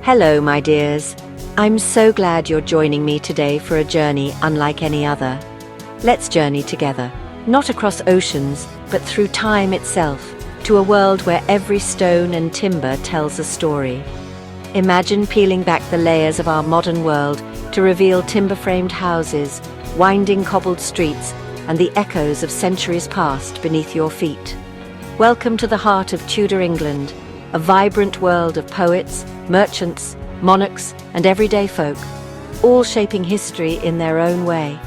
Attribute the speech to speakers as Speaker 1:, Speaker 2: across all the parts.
Speaker 1: Hello, my dears. I'm so glad you're joining me today for a journey unlike any other. Let's journey together, not across oceans, but through time itself, to a world where every stone and timber tells a story. Imagine peeling back the layers of our modern world to reveal timber-framed houses, winding cobbled streets, and the echoes of centuries past beneath your feet. Welcome to the heart of Tudor England, a vibrant world of poets, merchants, monarchs, and everyday folk, all shaping history in their own way.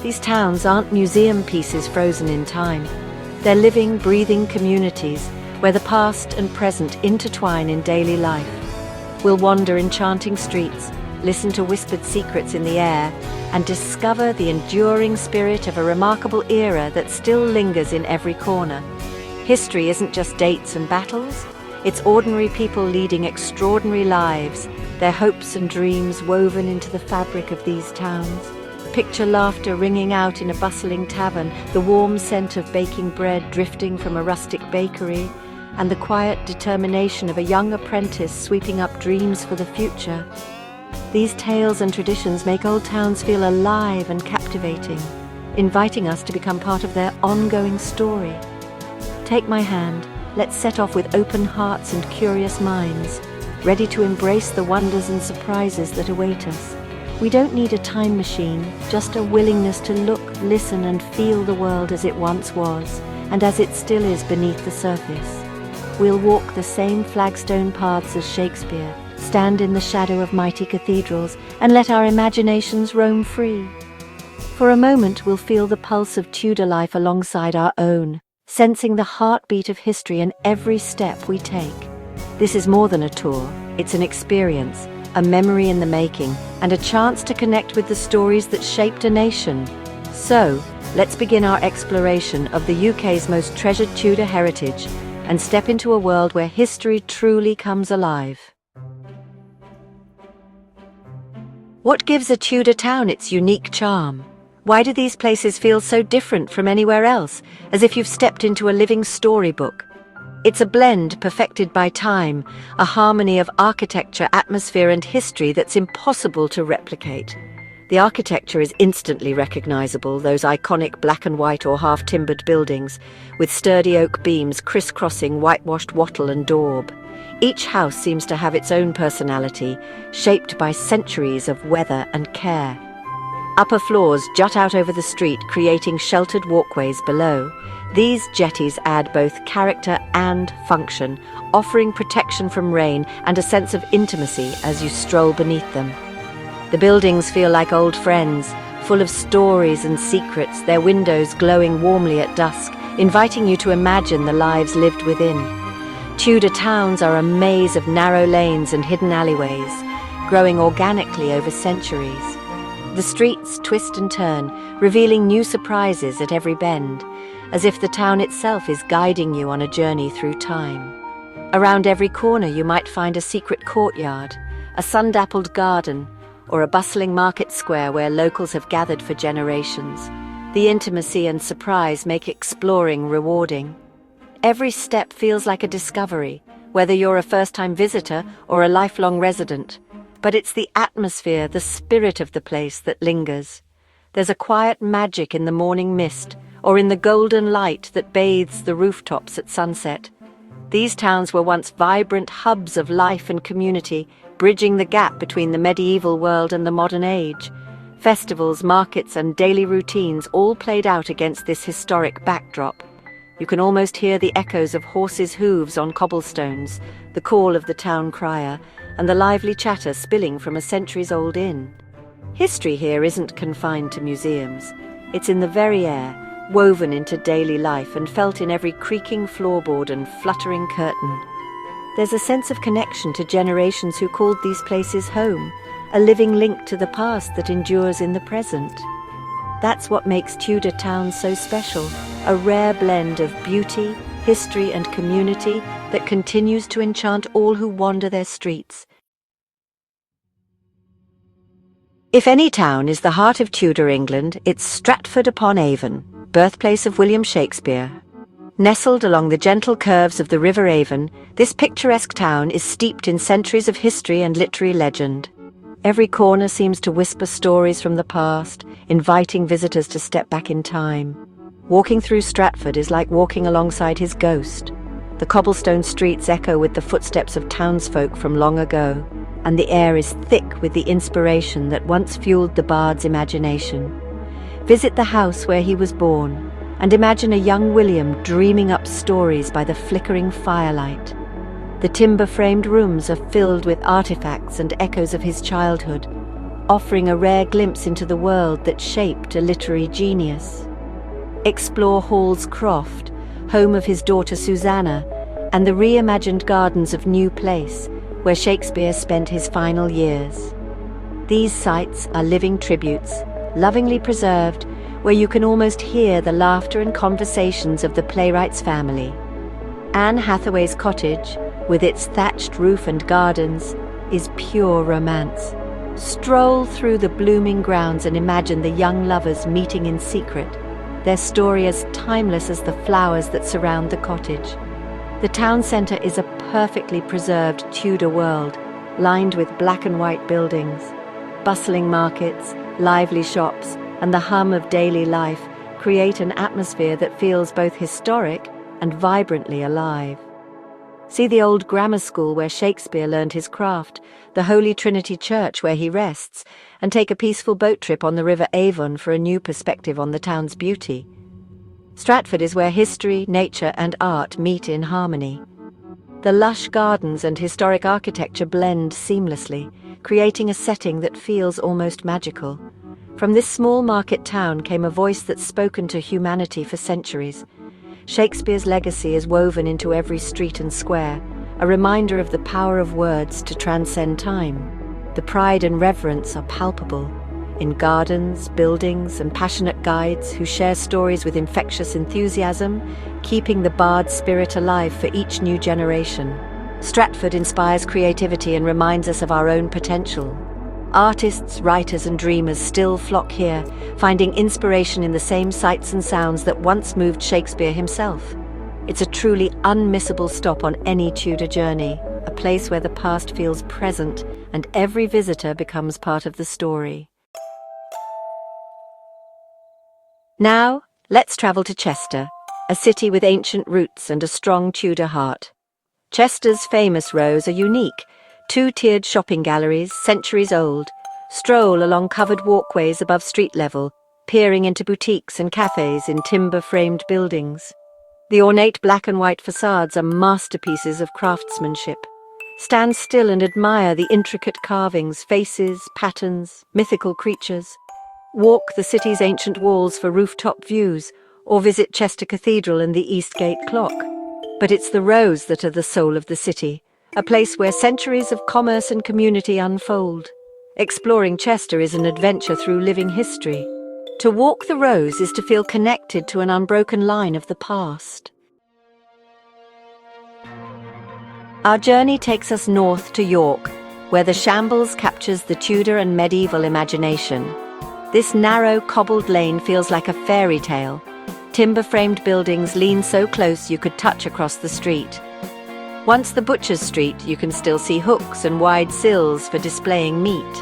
Speaker 1: These towns aren't museum pieces frozen in time. They're living, breathing communities where the past and present intertwine in daily life. We'll wander enchanting streets, listen to whispered secrets in the air, and discover the enduring spirit of a remarkable era that still lingers in every corner. History isn't just dates and battles. It's ordinary people leading extraordinary lives, their hopes and dreams woven into the fabric of these towns. Picture laughter ringing out in a bustling tavern, the warm scent of baking bread drifting from a rustic bakery, and the quiet determination of a young apprentice sweeping up dreams for the future. These tales and traditions make old towns feel alive and captivating, inviting us to become part of their ongoing story. Take my hand. Let's set off with open hearts and curious minds, ready to embrace the wonders and surprises that await us. We don't need a time machine, just a willingness to look, listen, and feel the world as it once was, and as it still is beneath the surface. We'll walk the same flagstone paths as Shakespeare, stand in the shadow of mighty cathedrals, and let our imaginations roam free. For a moment, we'll feel the pulse of Tudor life alongside our own, sensing the heartbeat of history in every step we take. This is more than a tour, it's an experience, a memory in the making, and a chance to connect with the stories that shaped a nation. So, let's begin our exploration of the UK's most treasured Tudor heritage and step into a world where history truly comes alive. What gives a Tudor town its unique charm? Why do these places feel so different from anywhere else, as if you've stepped into a living storybook? It's a blend perfected by time, a harmony of architecture, atmosphere, and history that's impossible to replicate. The architecture is instantly recognizable, those iconic black and white or half-timbered buildings, with sturdy oak beams crisscrossing whitewashed wattle and daub. Each house seems to have its own personality, shaped by centuries of weather and care. Upper floors jut out over the street, creating sheltered walkways below. These jetties add both character and function, offering protection from rain and a sense of intimacy as you stroll beneath them. The buildings feel like old friends, full of stories and secrets, their windows glowing warmly at dusk, inviting you to imagine the lives lived within. Tudor towns are a maze of narrow lanes and hidden alleyways, growing organically over centuries. The streets twist and turn, revealing new surprises at every bend, as if the town itself is guiding you on a journey through time. Around every corner you might find a secret courtyard, a sun-dappled garden, or a bustling market square where locals have gathered for generations. The intimacy and surprise make exploring rewarding. Every step feels like a discovery, whether you're a first-time visitor or a lifelong resident. But it's the atmosphere, the spirit of the place that lingers. There's a quiet magic in the morning mist, or in the golden light that bathes the rooftops at sunset. These towns were once vibrant hubs of life and community, bridging the gap between the medieval world and the modern age. Festivals, markets, and daily routines all played out against this historic backdrop. You can almost hear the echoes of horses' hooves on cobblestones, the call of the town crier, and the lively chatter spilling from a centuries-old inn. History here isn't confined to museums. It's in the very air, woven into daily life and felt in every creaking floorboard and fluttering curtain. There's a sense of connection to generations who called these places home, a living link to the past that endures in the present. That's what makes Tudor towns so special, a rare blend of beauty, history, and community that continues to enchant all who wander their streets. If any town is the heart of Tudor England, it's Stratford-upon-Avon, birthplace of William Shakespeare. Nestled along the gentle curves of the River Avon, this picturesque town is steeped in centuries of history and literary legend. Every corner seems to whisper stories from the past, inviting visitors to step back in time. Walking through Stratford is like walking alongside his ghost. The cobblestone streets echo with the footsteps of townsfolk from long ago, and the air is thick with the inspiration that once fueled the bard's imagination. Visit the house where he was born, and imagine a young William dreaming up stories by the flickering firelight. The timber-framed rooms are filled with artifacts and echoes of his childhood, offering a rare glimpse into the world that shaped a literary genius. Explore Hall's Croft, home of his daughter Susanna, and the reimagined gardens of New Place, where Shakespeare spent his final years. These sites are living tributes, lovingly preserved, where you can almost hear the laughter and conversations of the playwright's family. Anne Hathaway's cottage, with its thatched roof and gardens, is pure romance. Stroll through the blooming grounds and imagine the young lovers meeting in secret, their story as timeless as the flowers that surround the cottage. The town centre is a perfectly preserved Tudor world, lined with black and white buildings. Bustling markets, lively shops, and the hum of daily life create an atmosphere that feels both historic and vibrantly alive. See the old grammar school where Shakespeare learned his craft, the Holy Trinity Church where he rests, and take a peaceful boat trip on the River Avon for a new perspective on the town's beauty. Stratford is where history, nature, and art meet in harmony. The lush gardens and historic architecture blend seamlessly, creating a setting that feels almost magical. From this small market town came a voice that's spoken to humanity for centuries. Shakespeare's legacy is woven into every street and square, a reminder of the power of words to transcend time. The pride and reverence are palpable in gardens, buildings, and passionate guides who share stories with infectious enthusiasm, keeping the bard's spirit alive for each new generation. Stratford inspires creativity and reminds us of our own potential. Artists, writers, and dreamers still flock here, finding inspiration in the same sights and sounds that once moved Shakespeare himself. It's a truly unmissable stop on any Tudor journey, a place where the past feels present and every visitor becomes part of the story. Now, let's travel to Chester, a city with ancient roots and a strong Tudor heart. Chester's famous rows are unique. Two-tiered shopping galleries, centuries old, stroll along covered walkways above street level, peering into boutiques and cafes in timber-framed buildings. The ornate black and white facades are masterpieces of craftsmanship. Stand still and admire the intricate carvings, faces, patterns, mythical creatures. Walk the city's ancient walls for rooftop views, or visit Chester Cathedral and the Eastgate Clock. But it's the rows that are the soul of the city, a place where centuries of commerce and community unfold. Exploring Chester is an adventure through living history. To walk the rows is to feel connected to an unbroken line of the past. Our journey takes us north to York, where the Shambles captures the Tudor and medieval imagination. This narrow, cobbled lane feels like a fairy tale. Timber-framed buildings lean so close you could touch across the street. Once the Butcher's Street, you can still see hooks and wide sills for displaying meat.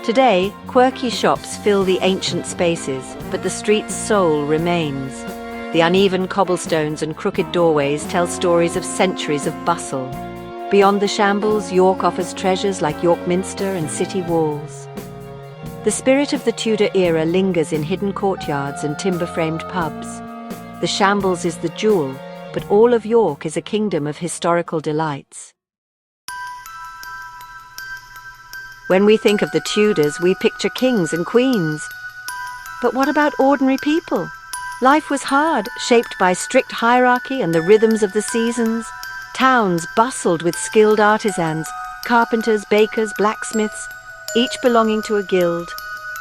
Speaker 1: Today, quirky shops fill the ancient spaces, but the street's soul remains. The uneven cobblestones and crooked doorways tell stories of centuries of bustle. Beyond the Shambles, York offers treasures like York Minster and city walls. The spirit of the Tudor era lingers in hidden courtyards and timber-framed pubs. The Shambles is the jewel, but all of York is a kingdom of historical delights. When we think of the Tudors, we picture kings and queens. But what about ordinary people? Life was hard, shaped by strict hierarchy and the rhythms of the seasons. Towns bustled with skilled artisans, carpenters, bakers, blacksmiths, each belonging to a guild.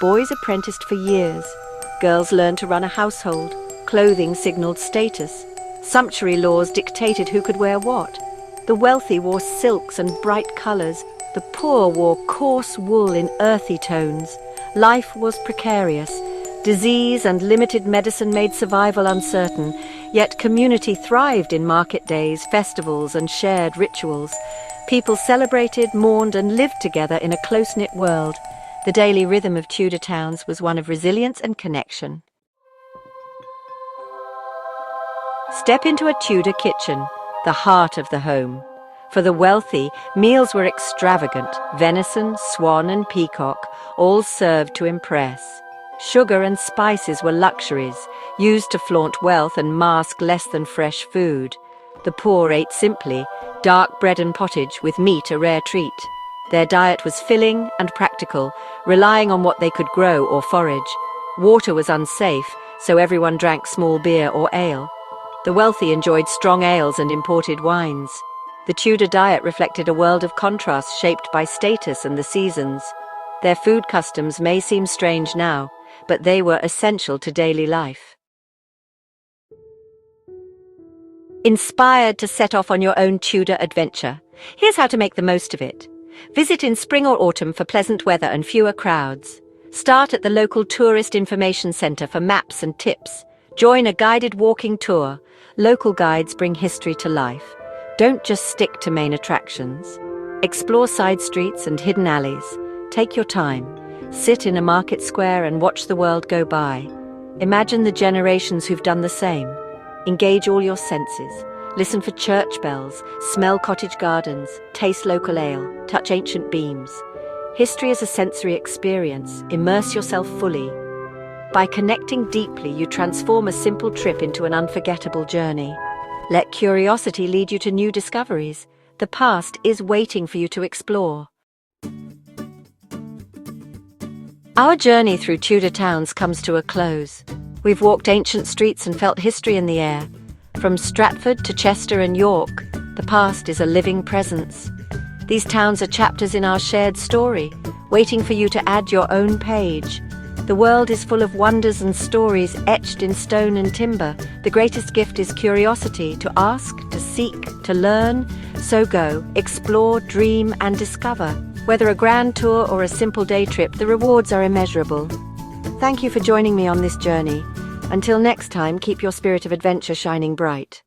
Speaker 1: Boys apprenticed for years. Girls learned to run a household. Clothing signaled status. Sumptuary laws dictated who could wear what. The wealthy wore silks and bright colours. The poor wore coarse wool in earthy tones. Life was precarious. Disease and limited medicine made survival uncertain, Yet community thrived in market days, festivals, and shared rituals. People celebrated, mourned, and lived together in a close-knit world. The daily rhythm of Tudor towns was one of resilience and connection. Step into a Tudor kitchen, the heart of the home. For the wealthy, meals were extravagant: venison, swan, and peacock, all served to impress. Sugar and spices were luxuries, used to flaunt wealth and mask less than fresh food. The poor ate simply, dark bread and pottage, with meat a rare treat. Their diet was filling and practical, relying on what they could grow or forage. Water was unsafe, so everyone drank small beer or ale. The wealthy enjoyed strong ales and imported wines. The Tudor diet reflected a world of contrasts shaped by status and the seasons. Their food customs may seem strange now, but they were essential to daily life. Inspired to set off on your own Tudor adventure? Here's how to make the most of it. Visit in spring or autumn for pleasant weather and fewer crowds. Start at the local tourist information centre for maps and tips. Join a guided walking tour. Local guides bring history to life. Don't just stick to main attractions. Explore side streets and hidden alleys. Take your time. Sit in a market square and watch the world go by. Imagine the generations who've done the same. Engage all your senses. Listen for church bells, smell cottage gardens, taste local ale, touch ancient beams. History is a sensory experience. Immerse yourself fully. By connecting deeply, you transform a simple trip into an unforgettable journey. Let curiosity lead you to new discoveries. The past is waiting for you to explore. Our journey through Tudor towns comes to a close. We've walked ancient streets and felt history in the air. From Stratford to Chester and York, the past is a living presence. These towns are chapters in our shared story, waiting for you to add your own page. The world is full of wonders and stories etched in stone and timber. The greatest gift is curiosity, to ask, to seek, to learn. So go, explore, dream, and discover. Whether a grand tour or a simple day trip, the rewards are immeasurable. Thank you for joining me on this journey. Until next time, keep your spirit of adventure shining bright.